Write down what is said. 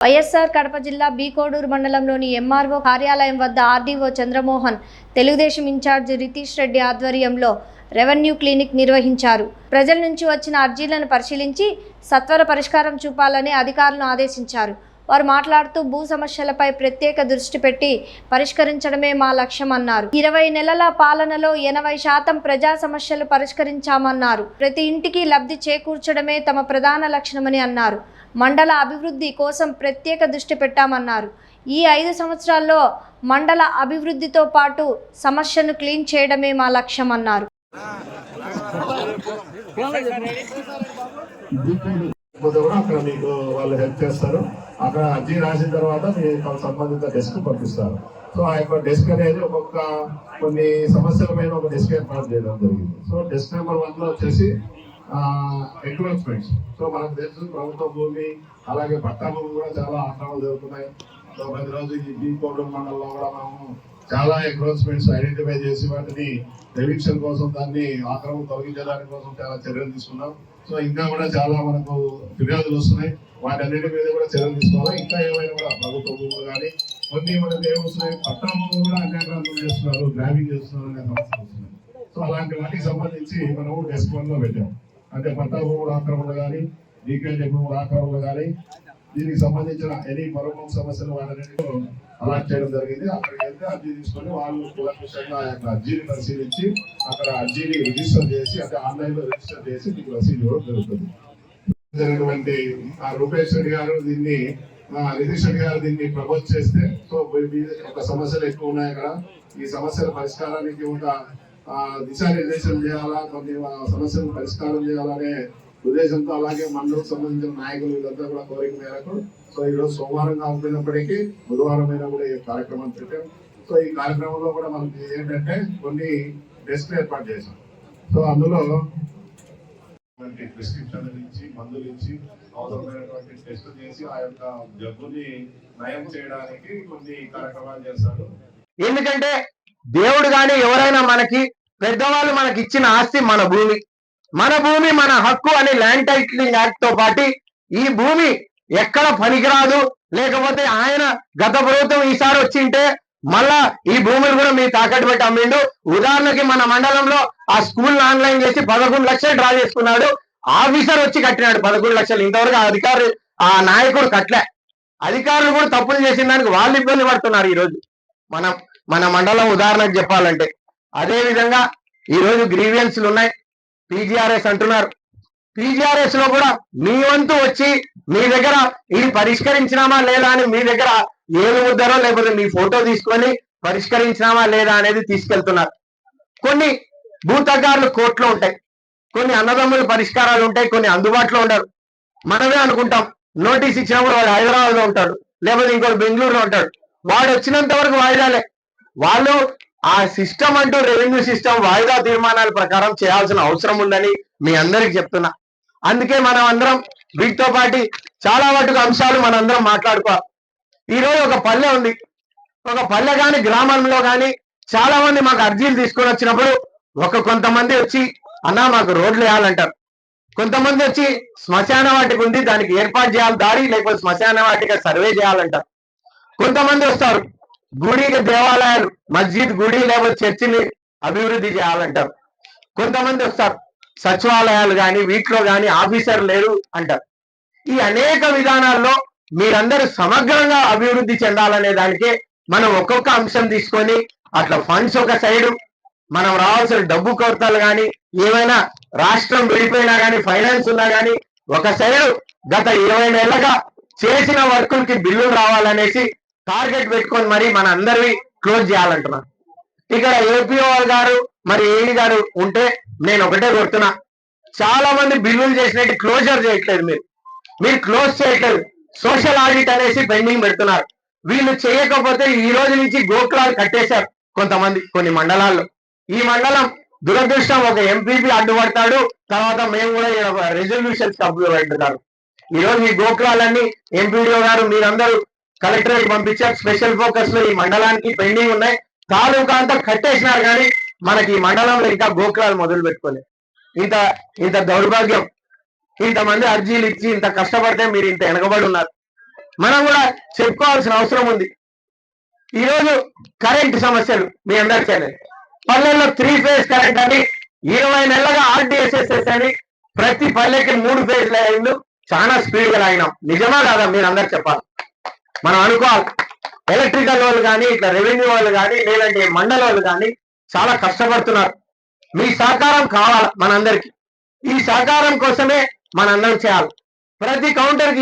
వైఎస్ఆర్ కడప జిల్లా బీకోడూరు మండలంలోని ఎంఆర్ఓ కార్యాలయం వద్ద ఆర్డీఓ చంద్రమోహన్, తెలుగుదేశం ఇన్ఛార్జి రితీష్ రెడ్డి ఆధ్వర్యంలో రెవెన్యూ క్లినిక్ నిర్వహించారు. ప్రజల నుంచి వచ్చిన అర్జీలను పరిశీలించి సత్వర పరిష్కారం చూపాలని అధికారులను ఆదేశించారు. వారు మాట్లాడుతూ భూ సమస్యలపై ప్రత్యేక దృష్టి పెట్టి పరిష్కరించడమే మా లక్ష్యమన్నారు. 20 నెలల పాలనలో 80% ప్రజా సమస్యలు పరిష్కరించామన్నారు. ప్రతి ఇంటికి లబ్ధి చేకూర్చడమే తమ ప్రధాన లక్ష్యమని అన్నారు. మండల అభివృద్ధి కోసం ప్రత్యేక దృష్టి పెట్టామన్నారు. ఈ 5 సంవత్సరాల్లో మండల అభివృద్ధితో పాటు సమస్యను క్లీన్ చేయడమే మా లక్ష్యమన్నారు. అక్కడ మీకు వాళ్ళు హెల్ప్ చేస్తారు. అక్కడ అర్జీ రాసిన తర్వాత మీకు సంబంధిత డెస్క్ పంపిస్తారు. సో ఆ యొక్క డెస్క్ అనేది కొన్ని సమస్యల మీద ఒక డెస్క్ ఏర్పాటు చేయడం జరిగింది. సో డెస్క్ నెంబర్ 1 లో వచ్చేసి ఎంక్రోచ్మెంట్స్. సో మనకు తెలుసు ప్రభుత్వ భూమి అలాగే పట్టా భూమి కూడా చాలా ఆక్రమణలు జరుగుతున్నాయి. సో ప్రతిరోజు ఈ బీకోడూరు మండలంలో కూడా మనము చాలా ఎంక్రోచ్మెంట్స్ ఐడెంటిఫై చేసి వాటిని ఎవిక్షన్ కోసం దాన్ని ఆక్రమణ తొలగించడానికి కోసం చాలా చర్యలు తీసుకున్నాం. సో ఇంకా కూడా చాలా మనకు ఫిర్యాదులు వస్తున్నాయి. వాటన్నిటి మీద కూడా చర్యలు తీసుకోవాలి. ఇంకా ఏమైనా కూడా ప్రభుత్వ భూములు కానీ కొన్ని మనకు ఏమొస్తున్నాయి, పట్టా భూములు కూడా అన్యాక్రాంతం చేస్తున్నారు, గ్రాబింగ్ చేస్తున్నారు అనే సమస్యలు వస్తున్నాయి. సో అలాంటి వాటికి సంబంధించి మనము డెస్క్ 1 లో పెట్టాం. అంటే పట్టా భూముల ఆక్రమణలు కానీ, డీకేజీ భూముల ఆక్రమణలు కానీ, దీనికి సంబంధించిన ఎనీ మరొక సమస్యలు వాటన్నిటిలో అలాట్ చేయడం జరిగింది. అక్కడికి వెళ్తే అర్జీ తీసుకొని వాళ్ళు కూలంకషంగా ఆ యొక్క అర్జీని పరిశీలించి అక్కడ అర్జీని రిజిస్టర్ చేసి, అంటే ఆన్లైన్ లో రిజిస్టర్ చేసి మీకు రసీదు ఇవ్వడం జరుగుతుంది. జరిగినటువంటి రూపేష్ రెడ్డి గారు దీన్ని నితీష్ రెడ్డి గారు దీన్ని ప్రపోజ్ చేస్తే, సో ఒక సమస్యలు ఎక్కువ ఉన్నాయి అక్కడ, ఈ సమస్యల పరిష్కారానికి ఒక దిశానిర్దేశం చేయాలా, కొన్ని సమస్యలను పరిష్కారం చేయాలనే ఉద్దేశంతో, అలాగే మండలకు సంబంధించిన నాయకులు వీళ్ళంతా కూడా కోరిక మేరకు సో ఈరోజు సోమవారం కాకపోయినప్పటికీ బుధవారం అయినా కూడా ఈ కార్యక్రమం పెట్టాం. సో ఈ కార్యక్రమంలో కూడా మనకి ఏంటంటే కొన్ని టెస్ట్లు ఏర్పాటు చేశాం. సో అందులో ప్రిస్క్రిప్షన్ ఇచ్చి, మందులు ఇచ్చి, అవసరమైనటువంటి టెస్ట్ చేసి ఆ యొక్క జబ్బుని నయం చేయడానికి కొన్ని కార్యక్రమాలు చేస్తారు. ఎందుకంటే దేవుడు గాని ఎవరైనా మనకి పెద్దవాళ్ళు మనకి ఇచ్చిన ఆస్తి మన భూమి, మన హక్కు అని ల్యాండ్ టైటిలింగ్ యాక్ట్ తో పాటు ఈ భూమి ఎక్కడ పనికిరాదు, లేకపోతే ఆయన గత ప్రభుత్వం ఈసారి వచ్చింటే మళ్ళా ఈ భూమిని కూడా మీరు తాకట్టు పెట్టి అమ్మిండు. ఉదాహరణకి మన మండలంలో ఆ స్కూల్ ఆన్లైన్ చేసి 11 లక్షలు డ్రా చేసుకున్నాడు. ఆఫీసర్ వచ్చి కట్టినాడు 11 లక్షలు. ఇంతవరకు ఆ నాయకుడు కట్టలే. అధికారులు కూడా తప్పులు చేసిన దానికి వాళ్ళు ఇబ్బంది పడుతున్నారు. ఈరోజు మన మండలం ఉదాహరణకు చెప్పాలంటే అదే విధంగా ఈరోజు గ్రీవియన్స్లు ఉన్నాయి. పీజీఆర్ఎస్ అంటున్నారు. పీజీఆర్ఎస్ లో కూడా మీ వంతు వచ్చి మీ దగ్గర ఇది పరిష్కరించినామా లేదా అని మీ దగ్గర ఏలు ముద్దరో లేకపోతే మీ ఫోటో తీసుకొని పరిష్కరించినామా లేదా అనేది తీసుకెళ్తున్నారు. కొన్ని భూతగారులు కోర్టులో ఉంటాయి, కొన్ని అన్నదమ్ముల పరిష్కారాలు ఉంటాయి, కొన్ని అందుబాటులో ఉండరు. మనమే అనుకుంటాం నోటీస్ ఇచ్చినప్పుడు వాడు హైదరాబాద్ లో ఉంటాడు, లేకపోతే ఇంకోటి బెంగళూరులో ఉంటాడు. వాడు వచ్చినంత వరకు వాయిదాలే. వాళ్ళు ఆ సిస్టమ్ అంటూ రెవెన్యూ సిస్టమ్ వాయిదా తీర్మానాల ప్రకారం చేయాల్సిన అవసరం ఉందని మీ అందరికి చెప్తున్నా. అందుకే మనం అందరం వీటితో పాటు చాలా వాటికి అంశాలు మనందరం మాట్లాడుకోవాలి. ఈరోజు ఒక పల్లె ఉంది. ఒక పల్లె కానీ గ్రామంలో కానీ చాలా మంది మాకు అర్జీలు తీసుకొని వచ్చినప్పుడు కొంతమంది వచ్చి అన్నా మాకు రోడ్లు వేయాలంటారు. కొంతమంది వచ్చి శ్మశాన వాటికి ఉంది, దానికి ఏర్పాటు చేయాలి దారి, లేకపోతే శ్మశాన వాటికి సర్వే చేయాలంటారు. కొంతమంది వస్తారు గుడి, దేవాలయాలు, మస్జిద్, గుడి లేకపోతే చర్చిని అభివృద్ధి చేయాలంటారు. కొంతమంది వస్తారు సచివాలయాలు కానీ వీటిలో కానీ ఆఫీసర్ లేరు అంటారు. ఈ అనేక విధానాల్లో మీరందరూ సమగ్రంగా అభివృద్ధి చెందాలనే దానికే మనం ఒక్కొక్క అంశం తీసుకొని అట్లా ఫండ్స్ ఒక సైడు, మనం రావాల్సిన డబ్బు కొరతలు కానీ ఏమైనా రాష్ట్రం విడిపోయినా కానీ ఫైనాన్స్ ఉన్నా కానీ ఒక సైడు గత 20 నెలలుగా చేసిన వర్కులకి బిల్లులు రావాలనేసి టార్గెట్ పెట్టుకొని మరి మన అందరివి క్లోజ్ చేయాలంటున్నారు. ఇక్కడ ఏపీఓ గారు మరి ఏఈ గారు ఉంటే నేను ఒకటే కొడుతున్నా, చాలా మంది బిల్లులు చేసినట్టు క్లోజర్ చేయట్లేదు. మీరు క్లోజ్ చేయట్లేదు. సోషల్ ఆడిట్ అనేసి పెండింగ్ పెడుతున్నారు. వీళ్ళు చేయకపోతే ఈ రోజు నుంచి గోకులాలు కట్టేశారు కొంతమంది కొన్ని మండలాల్లో. ఈ మండలం దురదృష్టం, ఒక ఎంపీపీ అడ్డుపడతాడు, తర్వాత మేము కూడా రెజల్యూషన్స్ అడ్డుపడతారు. ఈ రోజు ఈ గోకులాలన్నీ ఎంపీడీఓ గారు మీరందరూ కలెక్టరేట్ పంపించారు. స్పెషల్ ఫోకస్ లో ఈ మండలానికి పెండింగ్ ఉన్నాయి. తాలూకా అంతా కట్టేసినారు కానీ మనకి ఈ మండలంలో ఇంకా గోకులాలు మొదలు పెట్టుకోలేదు. ఇంత దౌర్భాగ్యం. ఇంతమంది అర్జీలు ఇచ్చి ఇంత కష్టపడితే మీరు ఇంత వెనకబడి ఉన్నారు. మనం కూడా చెప్పుకోవాల్సిన అవసరం ఉంది. ఈరోజు కరెంట్ సమస్యలు మీ అందరికీ పల్లెల్లో 3 ఫేజ్ కరెంట్ అని 20 నెలలుగా RDSS అని ప్రతి పల్లెకి 3 ఫేజ్ లైన్లు చాలా స్పీడ్ గా లాగినాం. నిజమా కాదా మీరు అందరు చెప్పాలి. మనం అనుకోవాలి ఎలక్ట్రికల్ వాళ్ళు కానీ ఇట్లా రెవెన్యూ వాళ్ళు కానీ లేదంటే మండల వాళ్ళు కానీ చాలా కష్టపడుతున్నారు. మీ సహకారం కావాలి మనందరికి. ఈ సహకారం కోసమే మనందరం చేయాలి. ప్రతి కౌంటర్ కి